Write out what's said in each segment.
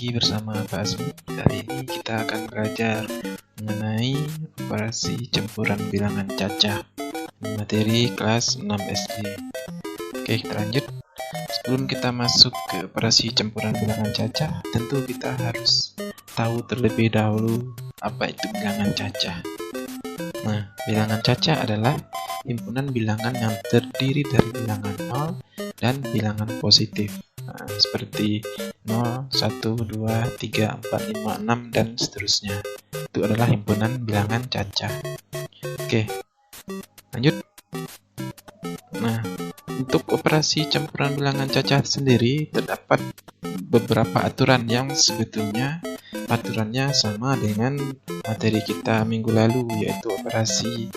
lagi bersama Pak Azmi. Kali ini kita akan belajar mengenai operasi campuran bilangan cacah materi kelas 6 SD. Oke, kita lanjut. Sebelum kita masuk ke operasi campuran bilangan cacah, tentu kita harus tahu terlebih dahulu apa itu bilangan cacah. Nah, bilangan cacah adalah himpunan bilangan yang terdiri dari bilangan 0 dan bilangan positif. Nah, seperti 0, 1, 2, 3, 4, 5, 6, dan seterusnya. Itu adalah himpunan bilangan cacah. Oke, lanjut. Nah, untuk operasi campuran bilangan cacah sendiri terdapat beberapa aturan yang sebetulnya aturannya sama dengan materi kita minggu lalu, yaitu operasi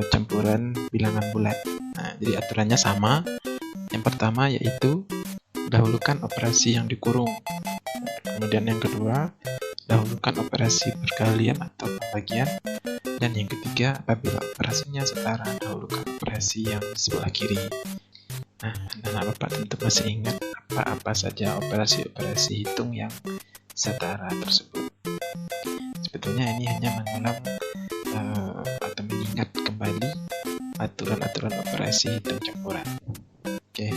campuran bilangan bulat. Nah, jadi aturannya sama. Yang pertama yaitu dahulukan operasi yang dikurung. Kemudian yang kedua, dahulukan operasi perkalian atau pembagian. Dan yang ketiga, apabila operasinya setara, dahulukan operasi yang sebelah kiri. Nah, anak-anak Bapak tentu masih ingat apa saja operasi-operasi hitung yang setara tersebut. Sebetulnya ini hanya mengulang atau mengingat kembali aturan-aturan operasi hitung campuran. Oke,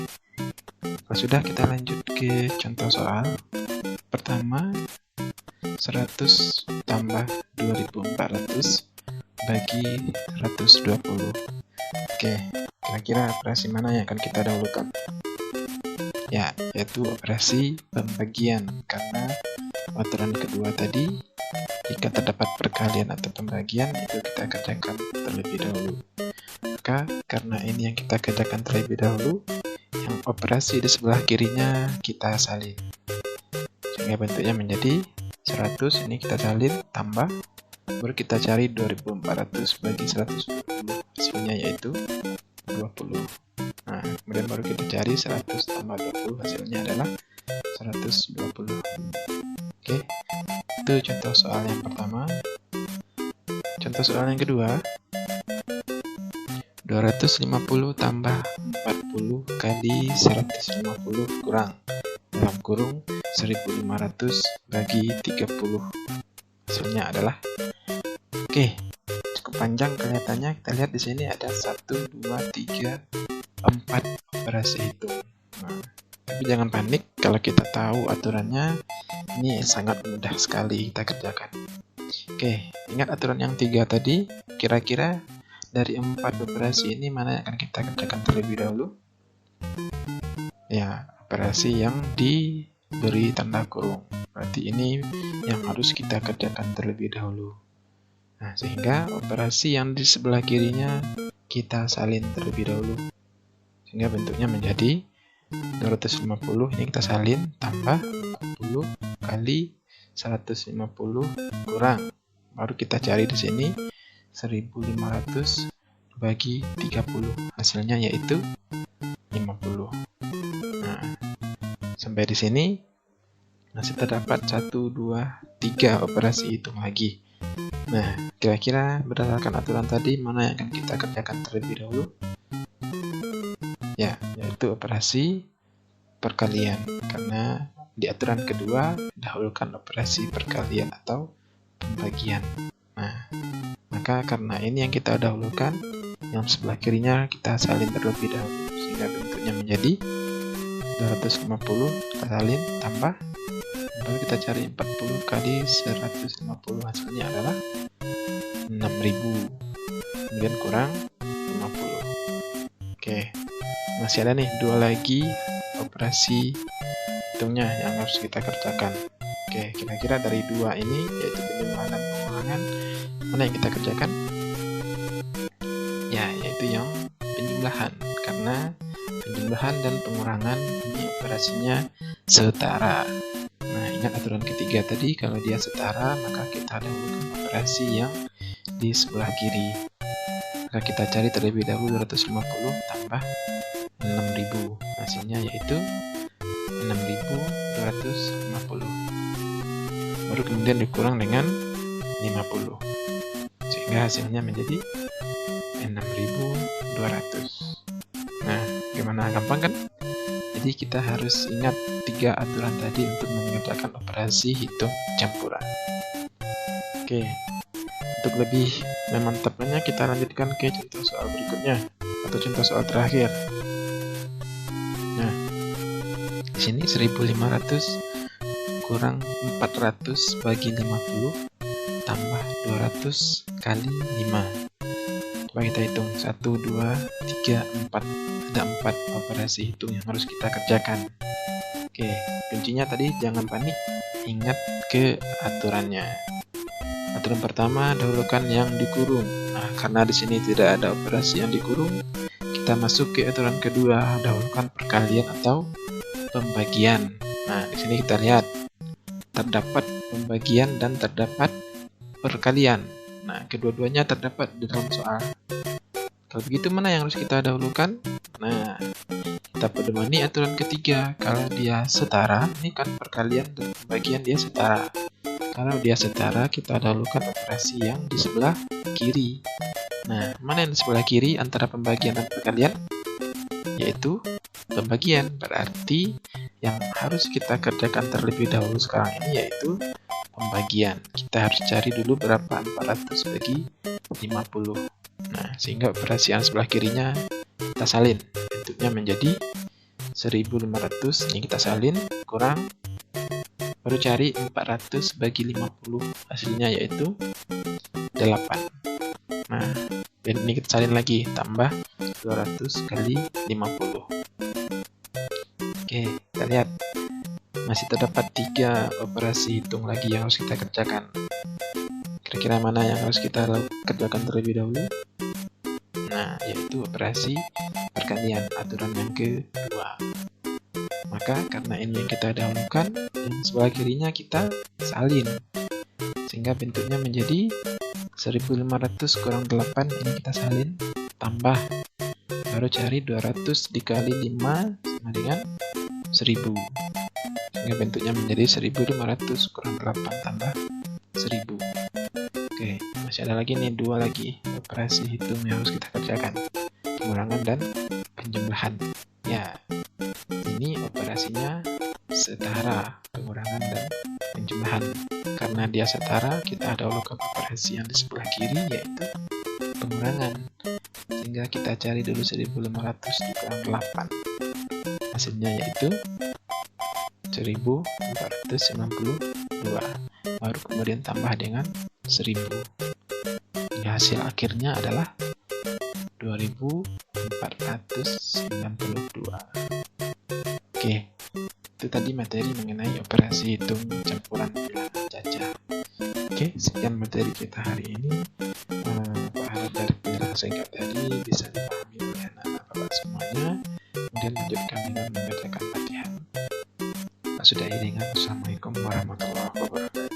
kalau sudah, kita lanjut ke contoh soal. Pertama, 100 tambah 2400 bagi 120. Oke, kira-kira operasi mana yang akan kita dahulukan? Ya, yaitu operasi pembagian, karena aturan kedua tadi, jika terdapat perkalian atau pembagian, itu kita kerjakan terlebih dahulu. Maka karena ini yang kita kerjakan terlebih dahulu, yang operasi di sebelah kirinya kita salin. Sehingga bentuknya menjadi 100, ini kita salin, tambah, baru kita cari 2400 bagi 120, hasilnya yaitu 20. Nah, kemudian baru kita cari 100 tambah 20, hasilnya adalah 120. Oke, itu contoh soal yang pertama. Contoh soal yang kedua, 250 tambah 40 kali 150 kurang, dalam kurung 1500 bagi 30. Hasilnya adalah, oke, cukup panjang kelihatannya. Kita lihat di sini ada 1, 2, 3, 4 operasi hitung. Nah, tapi jangan panik, kalau kita tahu aturannya, ini sangat mudah sekali kita kerjakan. Oke, ingat aturan yang 3 tadi. Kira-kira dari 4 operasi ini mana yang akan kita kerjakan terlebih dahulu? Ya, operasi yang diberi tanda kurung. Berarti ini yang harus kita kerjakan terlebih dahulu. Nah, sehingga operasi yang di sebelah kirinya kita salin terlebih dahulu. Sehingga bentuknya menjadi 250, ini kita salin, tambah 40 kali 150 kurang. Baru kita cari di sini 1500 bagi 30. Hasilnya yaitu 50. Nah, sampai di sini masih terdapat 1, 2, 3 operasi hitung lagi. Nah, kira-kira berdasarkan aturan tadi, mana yang akan kita kerjakan terlebih dahulu? Ya, yaitu operasi perkalian, karena di aturan kedua dahulukan operasi perkalian atau pembagian. Nah, maka karena ini yang kita dahulukan, yang sebelah kirinya kita salin terlebih dahulu, sehingga bentuknya menjadi 250, kita salin, tambah, lalu kita cari 40 kali 150, hasilnya adalah 6000, kemudian kurang 50. Oke, masih ada nih 2 lagi operasi hitungnya yang harus kita kerjakan. Oke, kira-kira dari 2 ini, yaitu penjumlahan dan pengurangan, mana yang kita kerjakan? Ya, yaitu yang penjumlahan, karena penjumlahan dan pengurangan ini operasinya setara. Nah, ingat aturan ketiga tadi, kalau dia setara, maka kita dahulukan operasi yang di sebelah kiri. Maka kita cari terlebih dahulu 250 tambah 6000. Hasilnya yaitu 6250. Baru kemudian dikurang dengan 50. Sehingga hasilnya menjadi 6200. Nah, gimana? Gampang kan? Jadi kita harus ingat 3 aturan tadi untuk mengerjakan operasi hitung campuran. Oke, untuk lebih memantapkannya kita lanjutkan ke contoh soal berikutnya atau contoh soal terakhir. Nah, di sini 1500 kurang 400 bagi 50 tambah 200 kali 5. Coba kita hitung 1, 2, 3, 4. Ada 4 operasi hitung yang harus kita kerjakan. Oke, kuncinya tadi jangan panik, ingat ke aturannya. Aturan pertama, dahulukan yang dikurung. Nah, karena di sini tidak ada operasi yang dikurung, kita masuk ke aturan kedua, dahulukan perkalian atau pembagian. Nah, di sini kita lihat terdapat pembagian dan terdapat perkalian. Nah, kedua-duanya terdapat di dalam soal. Kalau begitu, mana yang harus kita dahulukan? Nah, kita pedomani aturan ketiga. Kalau dia setara, ini kan perkalian dan pembagian dia setara. Kalau dia setara, kita dahulukan operasi yang di sebelah kiri. Nah, mana yang di sebelah kiri antara pembagian dan perkalian? Yaitu pembagian. Berarti yang harus kita kerjakan terlebih dahulu sekarang ini yaitu pembagian. Kita harus cari dulu berapa 400 bagi 50. Nah, sehingga operasi yang sebelah kirinya kita salin. Bentuknya menjadi 1500. Ini kita salin, kurang. Baru cari 400 bagi 50. Hasilnya yaitu 8. Nah, dan ini kita salin lagi, tambah 200 kali 50. Oke, kita lihat. Masih terdapat 3 operasi hitung lagi yang harus kita kerjakan. Kira-kira mana yang harus kita kerjakan terlebih dahulu? Nah, yaitu operasi perkalian, aturan yang kedua. Maka karena ini yang kita dahulukan, yang sebelah kirinya kita salin. Sehingga bentuknya menjadi 1500 kurang 8, ini kita salin, tambah. Baru cari 200 dikali 5 sama dengan 1000. Sehingga bentuknya menjadi 1500 kurang 8 tambah 1000. Oke, masih ada lagi nih 2 lagi operasi hitung yang harus kita kerjakan. Pengurangan dan penjumlahan. Ya, ini operasinya setara, pengurangan dan penjumlahan. Karena dia setara, kita dahulukan operasi yang di sebelah kiri yaitu pengurangan. Sehingga kita cari dulu 1500 dikurang 8. Hasilnya yaitu 1492. Baru kemudian tambah dengan 1000. Hingga hasil akhirnya adalah 2492. Oke, itu tadi materi mengenai operasi hitung campuran bilangan cacah. Oke, sekian materi kita hari ini. Harap dari penjelasan singkat tadi bisa dipahami oleh anak-anak Bapak semuanya. Kemudian lanjutkan dengan mengerjakan latihan. Sudah dengan Assalamualaikum warahmatullahi wabarakatuh.